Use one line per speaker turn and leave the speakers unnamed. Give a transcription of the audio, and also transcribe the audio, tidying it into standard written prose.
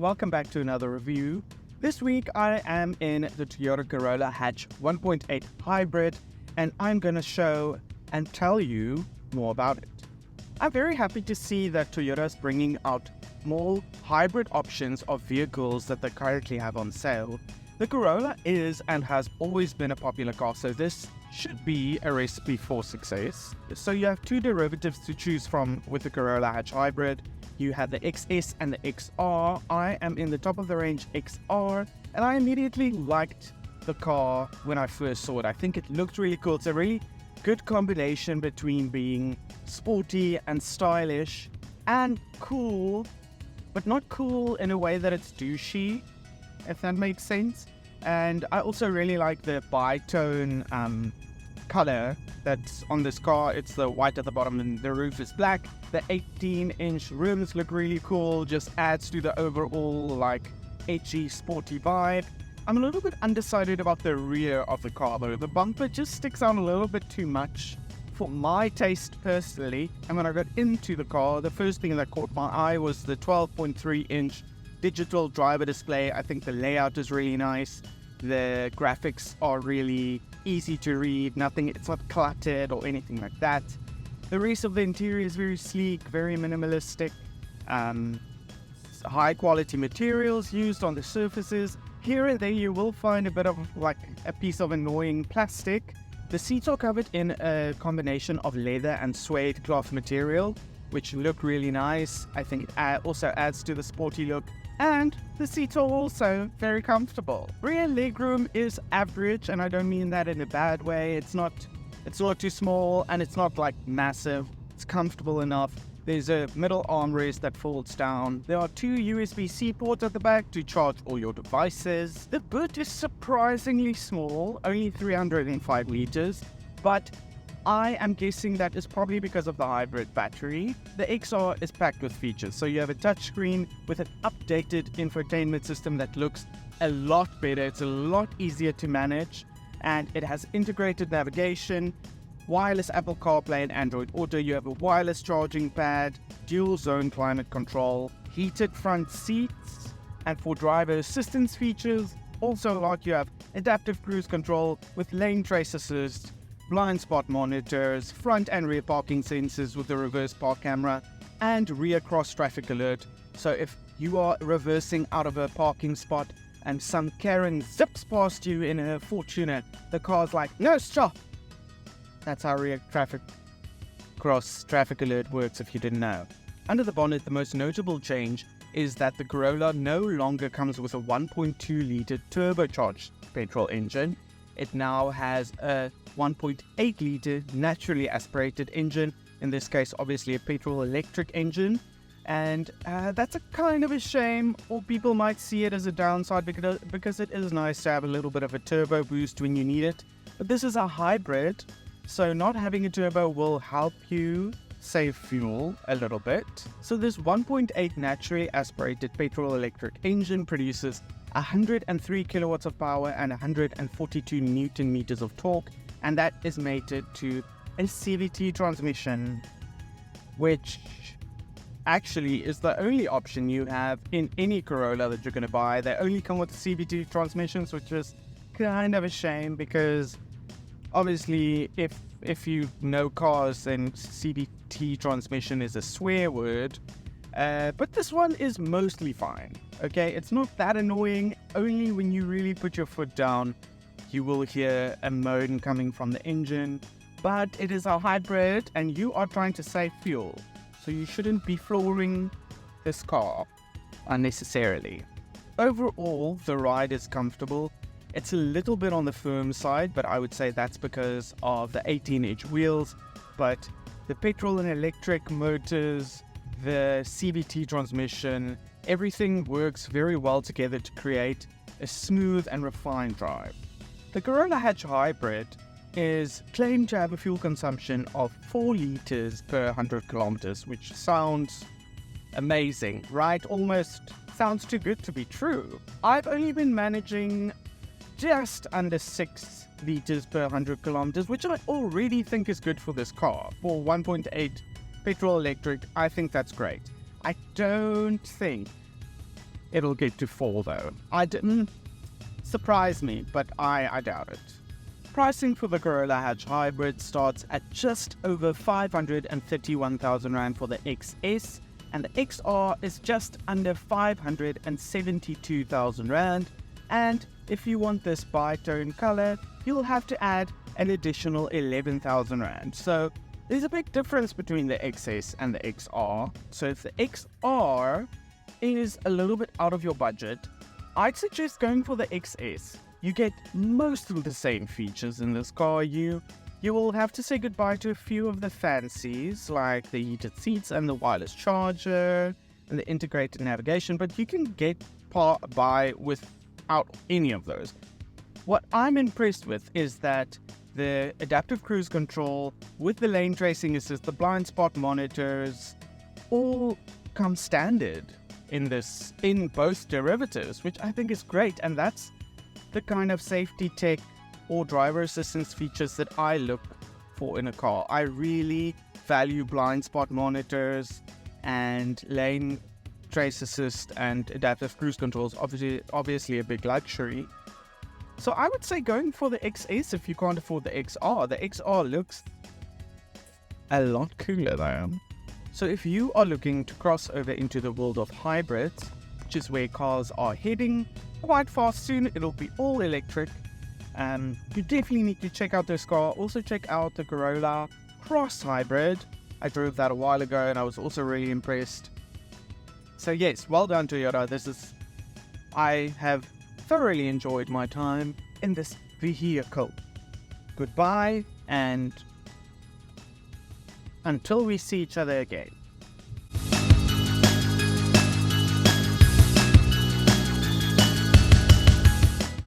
welcome back to another review. This week I am in the Toyota Corolla Hatch 1.8 Hybrid, and I'm going to show and tell you more about it. I'm very happy to see that Toyota is bringing out more hybrid options of vehicles that they currently have on sale. The Corolla is and has always been a popular car, so this should be a recipe for success. So you have two derivatives to choose from with the Corolla Hatch Hybrid. You have the XS and the XR. I am in the top of the range XR, and I immediately liked the car when I first saw it. I think it looked really cool. It's a really good combination between being sporty and stylish and cool, but not cool in a way that it's douchey, if that makes sense. And I also really like the bi-tone color that's on this car. It's the white at the bottom and the roof is black. The 18-inch rims look really cool, just adds to the overall like edgy, sporty vibe. I'm a little bit undecided about the rear of the car though. The bumper just sticks out a little bit too much for my taste personally. And when I got into the car, the first thing that caught my eye was the 12.3-inch digital driver display. I think the layout is really nice. The graphics are really easy to read. It's not cluttered or anything like that. The rest of the interior is very sleek, very minimalistic. High quality materials used on the surfaces. Here and there you will find a bit of like a piece of annoying plastic. The seats are covered in a combination of leather and suede cloth material, which look really nice. I think it also adds to the sporty look. And the seats are also very comfortable. Rear legroom is average, and I don't mean that in a bad way. It's not too small, and it's not like massive. It's comfortable enough. There's a middle armrest that folds down. There are two USB-C ports at the back to charge all your devices. The boot is surprisingly small, only 305 liters, but I am guessing that is probably because of the hybrid battery. The XR is packed with features. So you have a touchscreen with an updated infotainment system that looks a lot better. It's a lot easier to manage, and it has integrated navigation, wireless Apple CarPlay and Android Auto. You have a wireless charging pad, dual zone climate control, heated front seats, and for driver assistance features, also like you have adaptive cruise control with lane trace assist, blind spot monitors, front and rear parking sensors with a reverse park camera, and rear cross traffic alert. So if you are reversing out of a parking spot and some Karen zips past you in a Fortuner, the car's like, no, stop. That's how rear cross traffic alert works if you didn't know. Under the bonnet, the most notable change is that the Corolla no longer comes with a 1.2-liter turbocharged petrol engine. It now has a 1.8-liter naturally aspirated engine, in this case obviously a petrol electric engine, and that's a kind of a shame, or people might see it as a downside because it is nice to have a little bit of a turbo boost when you need it. But this is a hybrid, so not having a turbo will help you save fuel a little bit. So this 1.8 naturally aspirated petrol electric engine produces 103 kilowatts of power and 142 newton meters of torque, and that is mated to a CVT transmission, which actually is the only option you have in any Corolla that you're going to buy. They only come with the CVT transmissions, which is kind of a shame because obviously if you know cars, then CVT transmission is a swear word. But this one is mostly fine, okay? It's not that annoying. Only when you really put your foot down, you will hear a moan coming from the engine. But it is a hybrid, and you are trying to save fuel, so you shouldn't be flooring this car unnecessarily. Overall, the ride is comfortable. It's a little bit on the firm side, but I would say that's because of the 18-inch wheels. But the petrol and electric motors, the CVT transmission, everything works very well together to create a smooth and refined drive. The Corolla Hatch Hybrid is claimed to have a fuel consumption of 4 liters per 100 kilometers, which sounds amazing, right? Almost sounds too good to be true. I've only been managing just under 6 liters per 100 kilometers, which I already think is good for this car. For 1.8 petrol electric, I think that's great. I don't think it'll get to 4 though. I didn't surprise me, but I doubt it. Pricing for the Corolla Hatch Hybrid starts at just over 531,000 Rand for the XS, and the XR is just under 572,000 Rand. And if you want this bi-tone color, you'll have to add an additional 11,000 Rand. So there's a big difference between the XS and the XR. So if the XR is a little bit out of your budget, I'd suggest going for the XS. You get most of the same features in this car. You will have to say goodbye to a few of the fancies, like the heated seats and the wireless charger and the integrated navigation, but you can get by without any of those. What I'm impressed with is that the adaptive cruise control with the lane tracing assist, the blind spot monitors, all come standard in both derivatives, which I think is great. And that's the kind of safety tech or driver assistance features that I look for in a car. I really value blind spot monitors and lane trace assist, and adaptive cruise controls, obviously a big luxury. So I would say going for the XS if you can't afford the XR. The XR looks a lot cooler though. So if you are looking to cross over into the world of hybrids, which is where cars are heading quite fast soon, it'll be all electric. You definitely need to check out this car. Also check out the Corolla Cross Hybrid. I drove that a while ago and I was also really impressed. So yes, well done Toyota. I have thoroughly enjoyed my time in this vehicle. Goodbye, and until we see each other again.